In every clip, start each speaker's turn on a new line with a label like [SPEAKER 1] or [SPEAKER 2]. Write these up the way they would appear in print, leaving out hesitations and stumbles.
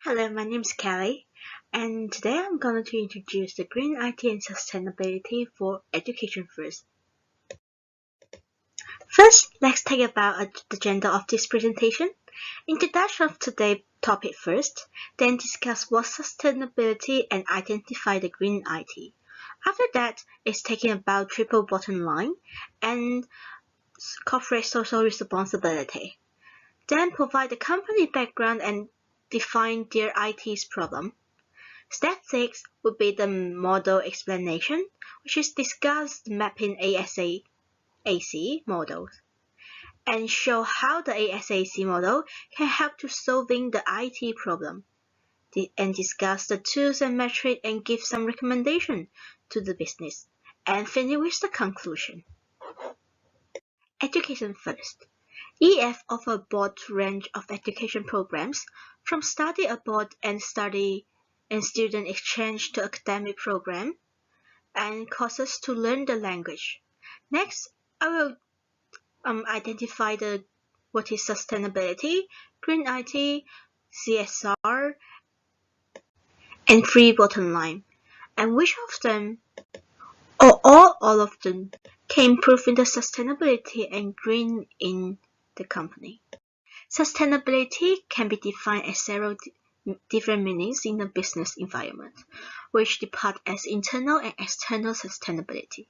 [SPEAKER 1] Hello, my name is Kelly, and today I'm going to introduce the green IT and sustainability for education first. First, let's talk about the agenda of this presentation. Introduction of today's topic first, then discuss what sustainability and identify the green IT. After that, it's talking about triple bottom line and corporate social responsibility. Then provide the company background and define their IT's problem. Step 6 would be the model explanation, which is discuss mapping ASAC models and show how the ASAC model can help to solving the IT problem, and discuss the tools and metrics and give some recommendation to the business, and finish with the conclusion. Education first. EF offer a broad range of education programs, from study abroad and student exchange to academic program, and courses to learn the language. Next, I will identify what is sustainability, green IT, CSR, and free bottom line, and which of them, or all of them, can improve in the sustainability and green in the company. Sustainability can be defined as several different meanings in the business environment, which depart as internal and external sustainability.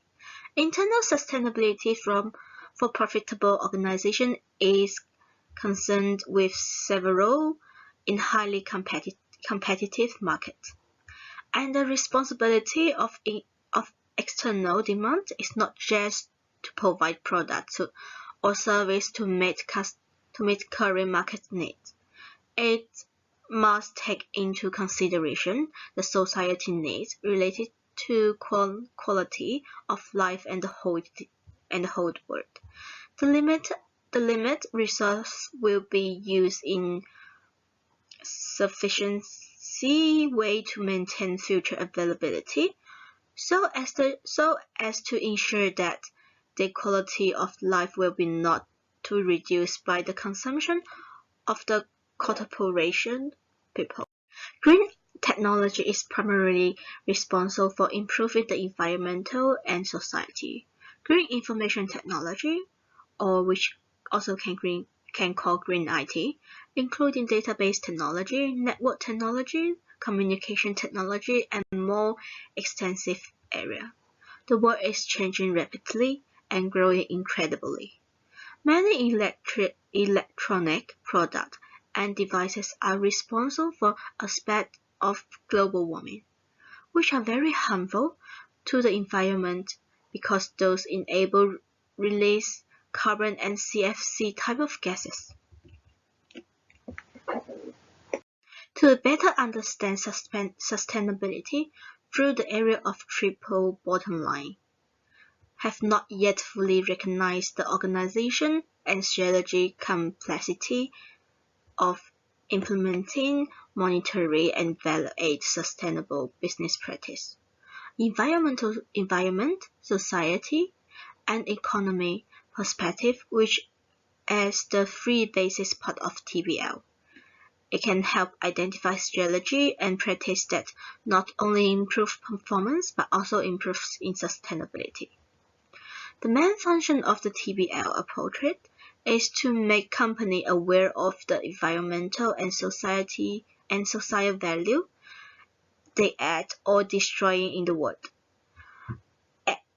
[SPEAKER 1] Internal sustainability for profitable organization is concerned with several in highly competitive markets. And the responsibility of external demand is not just to provide products or service to meet current market needs. It must take into consideration the society needs related to quality of life and the whole world. The limit resource will be used in sufficiency way to maintain future availability, so as to ensure that the quality of life will be not to reduce by the consumption of the corporation people. Green technology is primarily responsible for improving the environmental and society. Green information technology, or which also can call green IT, including database technology, network technology, communication technology, and more extensive area. The world is changing rapidly and growing incredibly. Many electronic products and devices are responsible for aspects of global warming, which are very harmful to the environment because those enable release carbon and CFC type of gases. To better understand sustainability through the area of triple bottom line, have not yet fully recognized the organization and strategy complexity of implementing, monitoring, and evaluate sustainable business practice. Environment, society, and economy perspective, which as the three basis part of TBL. It can help identify strategy and practice that not only improve performance but also improves in sustainability. The main function of the TBL approach is to make company aware of the environmental and societal value they add or destroying in the world,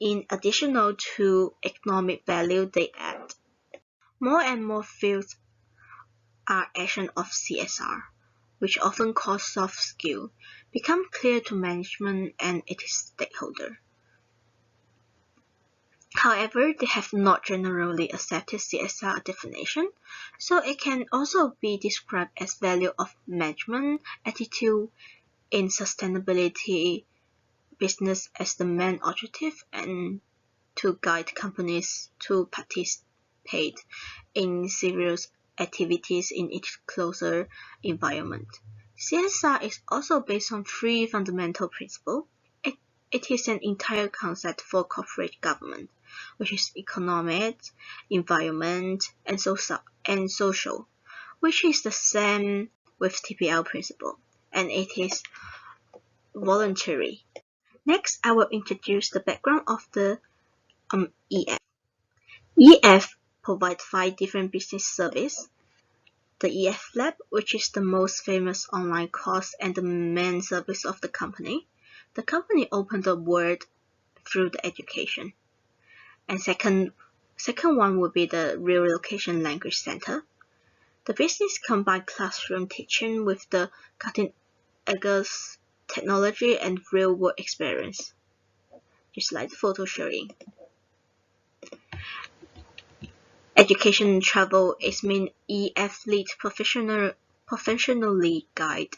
[SPEAKER 1] in addition to economic value they add. More and more fields are action of CSR, which often cause soft skill, become clear to management and its stakeholder. However, they have not generally accepted CSR definition, so it can also be described as value of management attitude in sustainability business as the main objective and to guide companies to participate in serious activities in its closer environment. CSR is also based on three fundamental principles. It is an entire concept for corporate government, which is economic, environment, and social, which is the same with TPL principle, and it is voluntary. Next, I will introduce the background of the EF. EF provides 5 different business services. The EF Lab, which is the most famous online course and the main service of the company. The company opened the world through the education. And second one would be the Relocation Language Center. The business combined classroom teaching with the cutting-edge technology and real-world experience, just like the photo showing. Education travel is mean EF lead professionally guide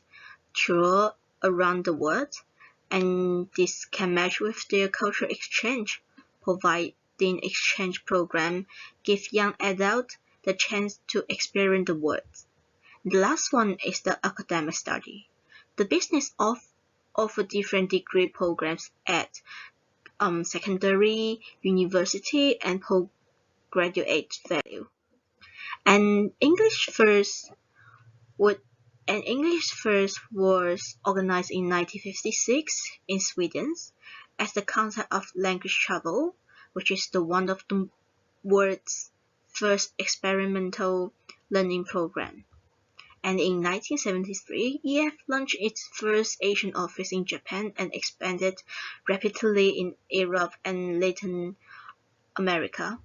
[SPEAKER 1] tour around the world, and this can match with their cultural exchange, providing exchange program give young adults the chance to experience the world. The last one is the academic study. The business offer different degree programs at secondary, university, and postgraduate value. And English First was organized in 1956 in Sweden as the concept of language travel, which is the one of the world's first experimental learning program. And in 1973, EF launched its first Asian office in Japan and expanded rapidly in Europe and Latin America.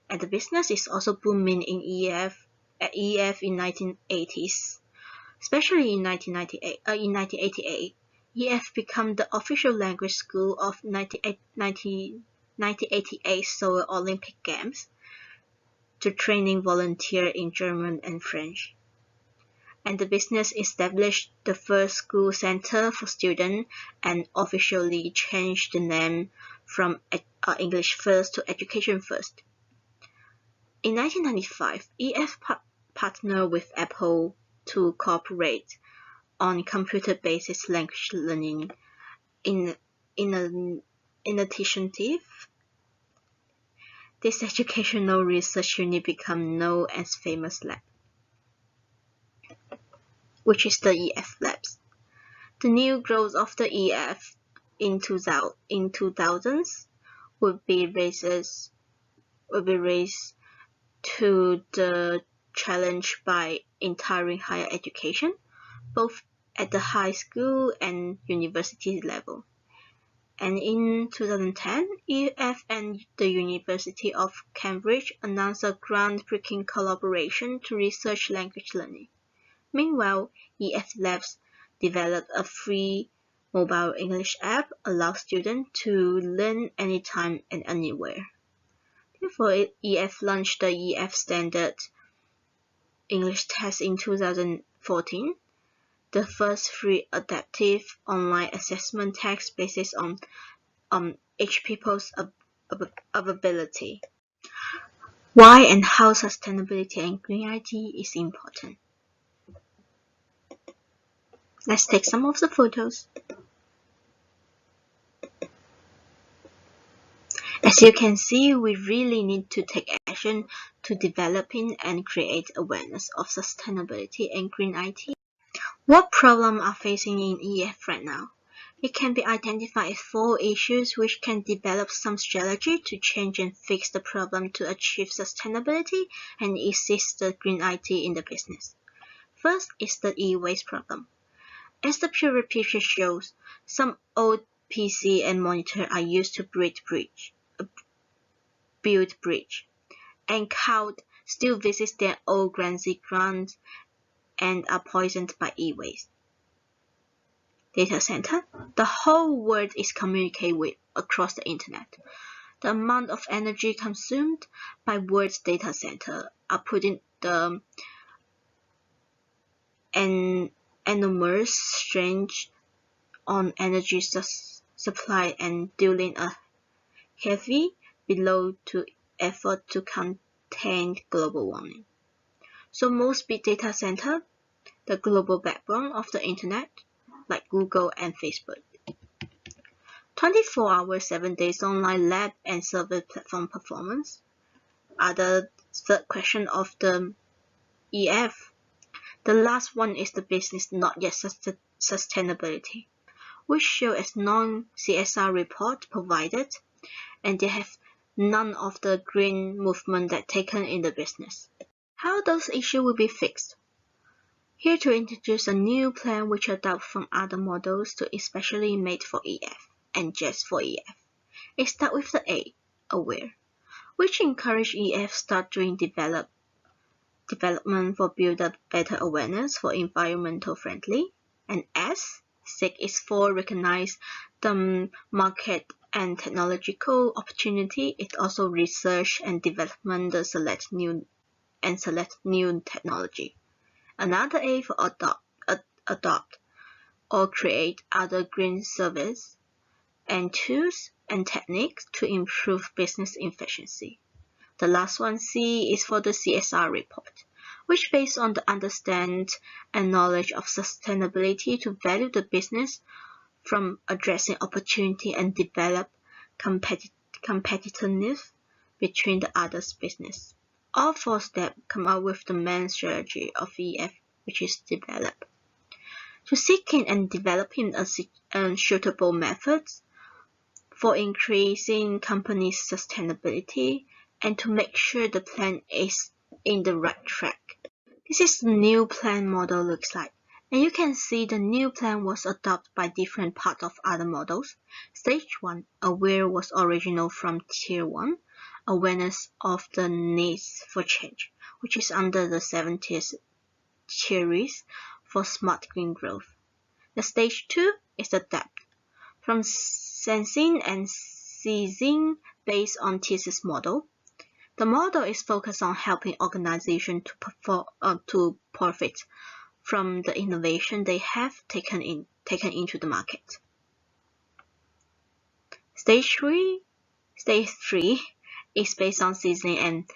[SPEAKER 1] And the business is also booming in EF in 1980s. Especially in 1988, EF became the official language school of 1988 Seoul Olympic Games to training volunteers in German and French. And the business established the first school center for students and officially changed the name from English First to Education First. In 1995, EF partnered with Apple to cooperate on computer-based language learning initiative. This educational research unit became known as Famous Lab, which is the EF Labs. The new growth of the EF in 2000s would be raised to the challenge by entering higher education, both at the high school and university level. And in 2010, EF and the University of Cambridge announced a groundbreaking collaboration to research language learning. Meanwhile, EF Labs developed a free mobile English app allowing students to learn anytime and anywhere. Therefore, EF launched the EF Standard English Test in 2014, the first free adaptive online assessment test based on each people's ability. Why and how sustainability and green IT is important. Let's take some of the photos. As you can see, we really need to take action to developing and create awareness of sustainability and green IT. What problems are facing in EF right now? It can be identified as 4 issues which can develop some strategy to change and fix the problem to achieve sustainability and assist the green IT in the business. First is the e-waste problem. As the previous picture shows, some old PC and monitor are used to build bridge, and crowd still visits their old grounds and are poisoned by e-waste. Data center. The whole world is communicated with across the internet. The amount of energy consumed by world's data center are putting the enormous strain on energy supply and dealing a heavy blow to effort to contain global warming. So most big data center, the global backbone of the internet, like Google and Facebook. 24 hours, 7 days online lab and server platform performance are the third question of the EF. The last one is the business not yet sustainability, which show as non-CSR report provided, and they have none of the green movement that taken in the business. How those issues will be fixed? Here to introduce a new plan which adapts from other models to especially made for EF and just for EF. It starts with the A, aware, which encourage EF start doing development for build up better awareness for environmental friendly, and S, SIG is for recognize the market and technological opportunity. It also research and development the select new technology. Another A for adopt or create other green service and tools and techniques to improve business efficiency. The last one, C, is for the CSR report, which based on the understand and knowledge of sustainability to value the business from addressing opportunity and develop competitiveness between the others business. All four steps come up with the main strategy of EF, which is develop. To seeking and developing suitable methods for increasing company's sustainability and to make sure the plan is in the right track. This is the new plan model looks like. And you can see the new plan was adopted by different parts of other models. Stage 1, aware, was original from Tier 1, awareness of the needs for change, which is under the 70th series for smart green growth. The stage 2 is the depth, from sensing and seizing based on thesis model. The model is focused on helping organizations to profit from the innovation they have taken into the market. Stage 3 is based on seasoning and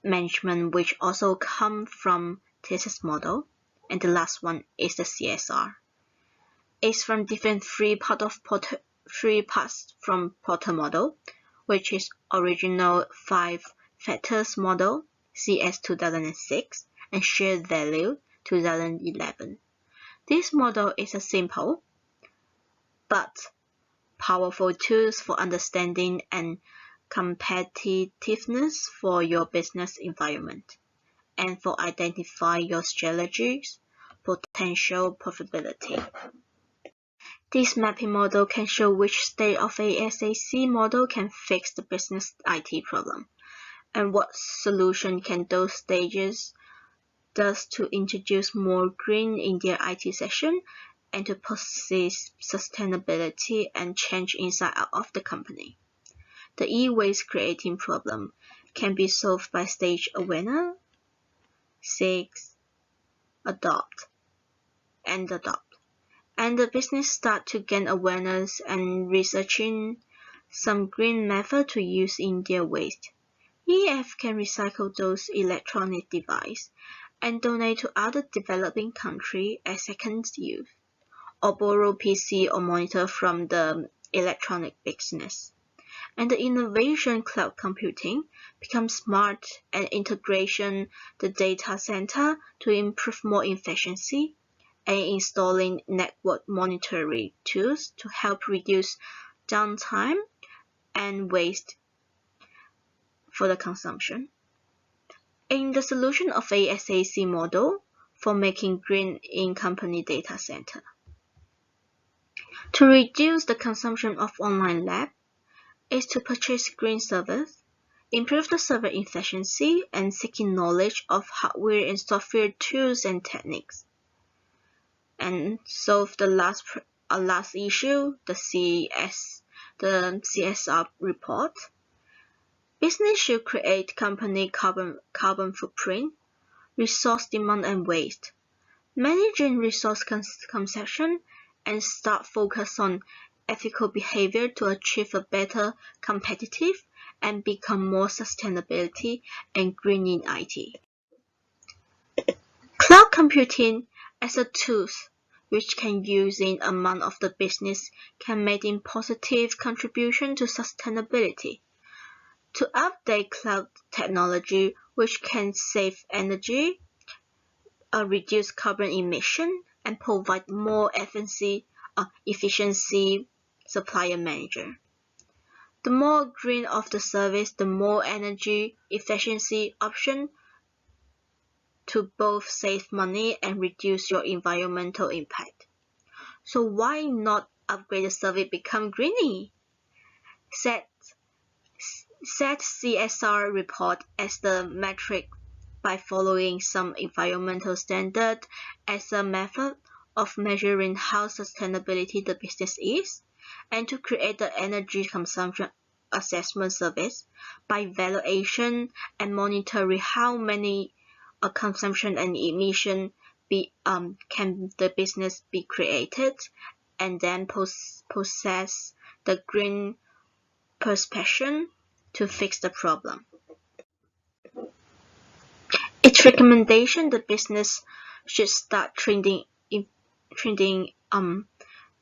[SPEAKER 1] management, which also come from thesis model, and the last one is the CSR. It's from different three parts from Porter model, which is original 5 factors model, CS 2006, and shared value 2011. This model is a simple but powerful tool for understanding and competitiveness for your business environment and for identify your strategies, potential profitability. This mapping model can show which state of ISYS model can fix the business IT problem, and what solution can those stages does to introduce more green in their IT session and to persist sustainability and change inside out of the company. The e-waste creating problem can be solved by stage awareness, 6, adopt. And the business start to gain awareness and researching some green method to use in their waste. EF can recycle those electronic devices and donate to other developing countries as second use, or borrow PC or monitor from the electronic business. And the innovation cloud computing becomes smart and integration the data center to improve more efficiency, and installing network monitoring tools to help reduce downtime and waste for the consumption. In the solution of ISYS model for making green in company data center. To reduce the consumption of online lab is to purchase green servers, improve the server efficiency, and seeking knowledge of hardware and software tools and techniques. And solve the last issue, the CSR report. Business should create company carbon footprint, resource demand and waste, managing resource consumption, and start focus on ethical behavior to achieve a better competitive and become more sustainability and green in IT. Cloud computing as a tool which can use in amount of the business can make in positive contribution to sustainability. To update cloud technology which can save energy reduce carbon emission and provide more efficiency supplier manager. The more green of the service, the more energy efficiency option to both save money and reduce your environmental impact. So why not upgrade the service become greeny? Set CSR report as the metric by following some environmental standard as a method of measuring how sustainability the business is, and to create the energy consumption assessment service by valuation and monitoring how many consumption and emission can the business be created, and then process the green perception to fix the problem. Its recommendation: the business should start training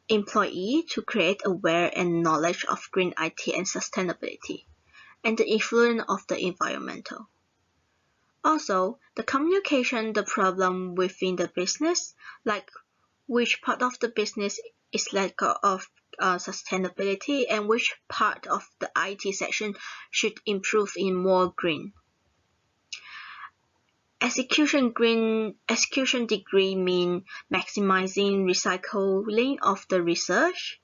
[SPEAKER 1] employee to create aware and knowledge of green IT and sustainability, and the influence of the environmental. Also, the communication the problem within the business, like which part of the business is lack of sustainability and which part of the IT section should improve in more green. Execution degree mean maximizing recycling of the resource,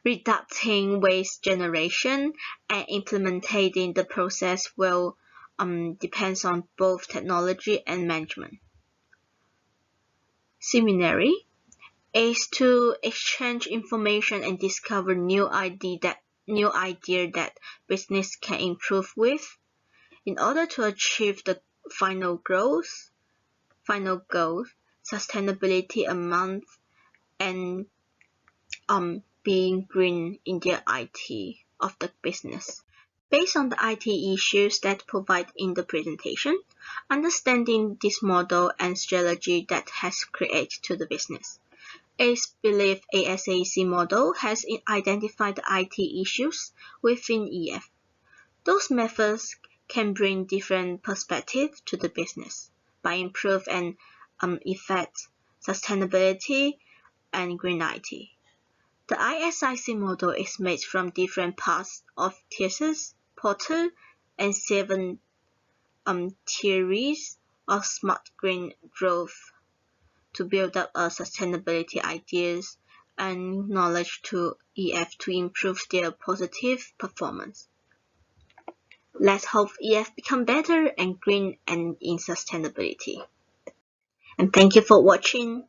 [SPEAKER 1] reducing waste generation, and implementing the process will depends on both technology and management. Seminary is to exchange information and discover new idea that business can improve with in order to achieve the final goal, sustainability amount, and being green in their IT of the business. Based on the IT issues that provide in the presentation, understanding this model and strategy that has created to the business. ACE believe ASAC model has identified the IT issues within EF. Those methods can bring different perspectives to the business by improve and effect sustainability and green IT. The ISYS model is made from different parts of thesis, portal, and 7 theories of smart green growth to build up sustainability ideas and knowledge to EF to improve their positive performance. Let's hope EF become better and green and in sustainability. And thank you for watching.